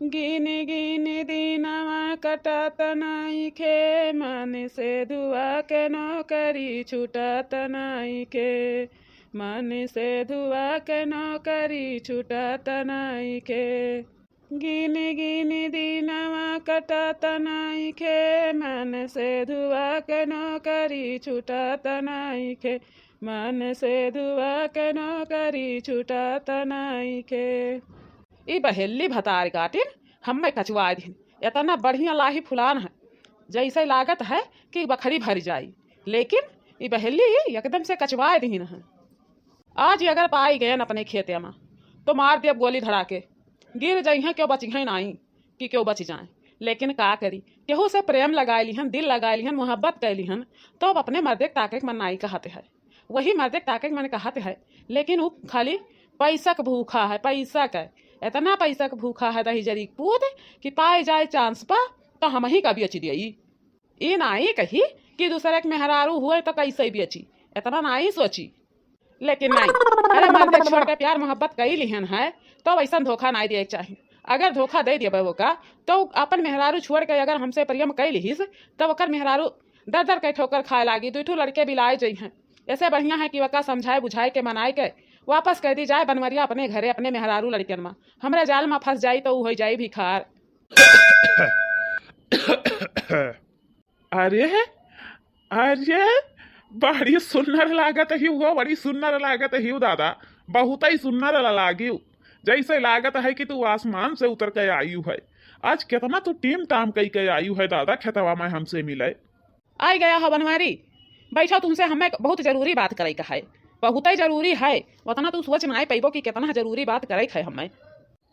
गिन गिन दिनवा कटत नइखे, मन से धुआ के नौकरी छूटत नइखे, मन से धुआ के नौकरी छूटत नइखे। गिन गिन दिनवा कटत नइखे, मन से धुआ के नौकरी छूटत नइखे, मन से धुआ के नौकरी छूटत नइखे। ई बहेली भतार काटिन हमें कचवा दिन, इतना बढ़िया लाही फुलान है जैसे लागत है कि बखरी भर जाई, लेकिन ई बहेली एकदम से कचवा दिन है। आज ही अगर पाई गए अपने खेते में तो मार दिया गोली धड़ा के, गिर जाइ हैं क्यों बची हैं नहीं कि क्यों बच जाएं। लेकिन का करी, केहू से प्रेम लगाए लिहन, दिल लगाए लिहन, मोहब्बत कर लिहन, तो अब अपने मर्दे ताके मन नाई कहते है, वही मर्दे ताके मन कहते है। लेकिन वो खाली पैसा का भूखा है, पैसा का इतना पैसा का भूखा है दही जरी पूत कि पाए जाए चांस पा तो हम ही का बेच दिए। ये नाई कही कि दूसरे के मेहरारू हुए तो कैसे बेची, इतना नाई सोची। लेकिन नहीं, अरे मर्द छोड़ के प्यार मोहब्बत कई लिहन है तो वैसा धोखा नहीं दिए चाहिए। अगर धोखा दे दिए वो का तो अपन मेहरारू छोड़ के अगर हमसे प्रेम कई लिहिस तो वकर मेहरारू दर दर के ठोकर खाए लागी, दूठू लड़के बिलाए जाइ हैं। ऐसे बढ़िया है कि वका समझाए बुझाए के मनाए के वापस कह दी जाए बनवरिया अपने घरे अपने मेहरारू लड़कन में, हमरे जाल में फंस जाई तो हो जाई भिखार। अरे अरे बड़ी सुन्नर लागत है वो, बड़ी सुन्नर लागत है दादा, बहुत ही सुन्नर लागी। जैसे लागत है कि तू आसमान से उतर के आयु है। आज कितना तू टीम टाम कई के आयु है दादा, खेतवा में हमसे मिले। आई गया हो बनवारी, बैठो, तुमसे हमें बहुत जरूरी बात करे का है, बहुत ही जरूरी है। उतना तू सोच ना पैबो कि कितना जरूरी बात करे है हमें।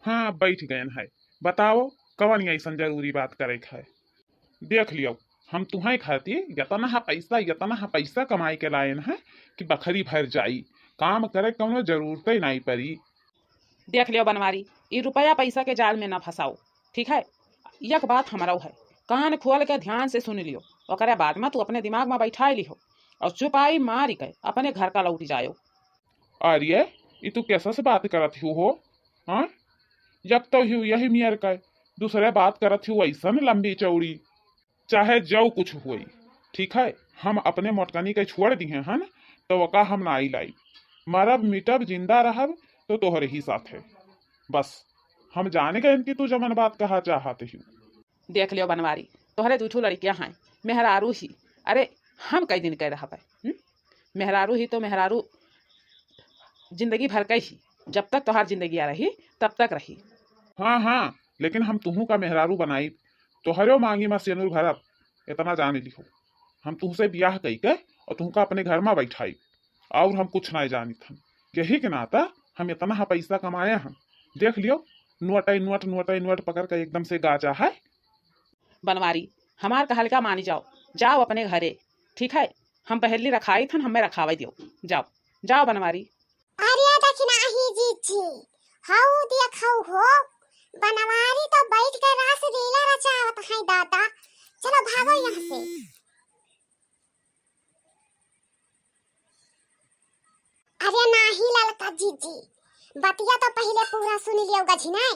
हाँ बैठ गए है, बताओ कौन ऐसा जरूरी बात करे है। देख लियो हम तुम्हें खातिर इतना पैसा कमाई के लायन है कि बखरी भर जाई, काम करे कौनो जरूरत ही नहीं पड़ी। देख लियो बनवारी, ये रुपया पैसा के जाल में ना फंसाओ, ठीक है। एक बात हमारा है, कान खोल के ध्यान से सुन लियो, और बाद में तू अपने दिमाग में बैठा लिहो और चुपाई मार के अपने घर का लौट जायो। अरे ये तू कैसा से बात करत हो? हाँ जब तो हूँ यही मियर का दूसरे बात करत हूँ ऐसा लंबी चौड़ी, चाहे जो कुछ हुई ठीक है। हम अपने मोटकनी के छोड़ दिए हैं तो वका हम ना आई लाई, मरब मिटब जिंदा रहब तो तोहरे ही साथ है। बस हम जाने गए कि तू जमन बात कहा चाहते हूँ। देख लियो बनवारी, तोहरे दूठू लड़कियां हैं, मेहरारू ही। अरे हम कई दिन कह रहा है, मेहरारू ही तो मेहरारू जिंदगी भर का ही, जब तक तोहार जिंदगी आ रही तब तक रही। हाँ लेकिन हम तुहू का मेहरारू बनाई, तोहरो मांगी में सेनुर भरब, इतना जान लिखो। हम तुहसे ब्याह कई के और तुहका अपने घर में बैठाई, और हम कुछ नहीं जानी था। यही के नाता हम इतना पैसा कमाए हम। देख लियो नोट पकड़ के एकदम से गाजा है। बनवारी हमार कहल का मानी जाओ, जाओ अपने घरे, ठीक है। हम पहली रखाई थन, हमें रखावे दियो, जाओ जाओ बनवारी। अरे दक्षिणा ही जीजी हाउ देखौ हो, बनवारी तो बैठ के रास लीला रचावत है दादा। चलो भागो यहाँ से। अरे नाही ललका जीजी, बतिया तो पहले पूरा सुन लियो गझिनाई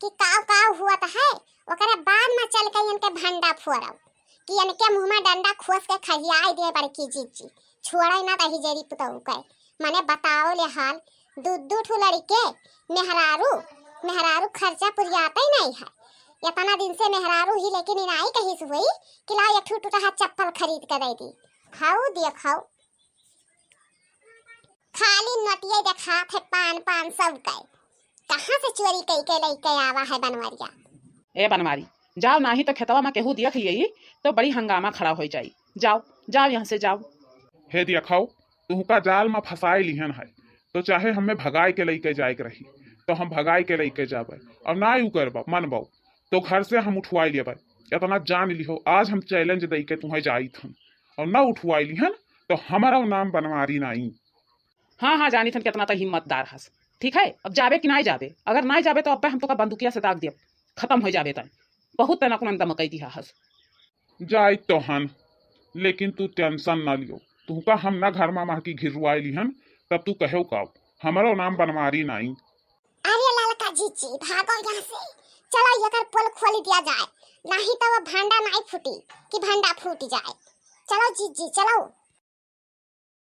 कि काव हुआ है, ओकरे बाद में चल के इनके भंडा फोड़ो कि इनके मुंह में डंडा खोस के खजियाई दे बड़की जीजी। छोड़े ना दही जेरी पुतौ के माने बताओ ले हाल, दू ठू लड़के मेहरारू खर्चा पुरियाता ही नहीं है। इतना दिन से मेहरारू ही, लेकिन इनाई कहीं से हुई कि ला एक ठू टूटा चप्पल खरीद के दे दी। खाओ देखो खाली नटिया देखा थे पान सब के, कहाँ से चोरी कई के लेके आवा है बनवरिया। ए बनवारी जाओ, नहीं तो खेतवा में केहू देख लिए तो बड़ी हंगामा खड़ा हो जाई। जाओ जाओ यहाँ से जाओ। हे दिखाओ तुहका जाल में फंसाए लिहन है, तो चाहे हमें भगाए के लेके जाए के रही तो हम भगाए के लेके जाबे, और ना यू करब मनबो तो घर से हम उठवाई लेबे। इतना जान लिहो, आज हम चैलेंज दे के तुम्हें जाई थन और ना उठवाई लिहन तो हमारा नाम बनवारी नहीं। हाँ जानी थन कितना तो हिम्मतदार हस, ठीक है। अब जाबे कि नहीं जाबे, अगर नहीं जाबे तो अब हम तो का बंदूकिया से दाग दिया, खत्म हो जाबे तन। बहुत तना कुन दम कई दिया हस। जाई तो हन, लेकिन तू टेंशन ना लियो, तुहका हम ना घर में की घिरवाई लिहन तब तू कहो का हमारा नाम बनवारी नहीं। अरे ललका जीजी भागो यहाँ से, चलो एकर पोल खोल दिया जाए, नहीं तो वो भांडा नहीं फूटी कि भांडा फूट जाए। चलो जीजी चलो।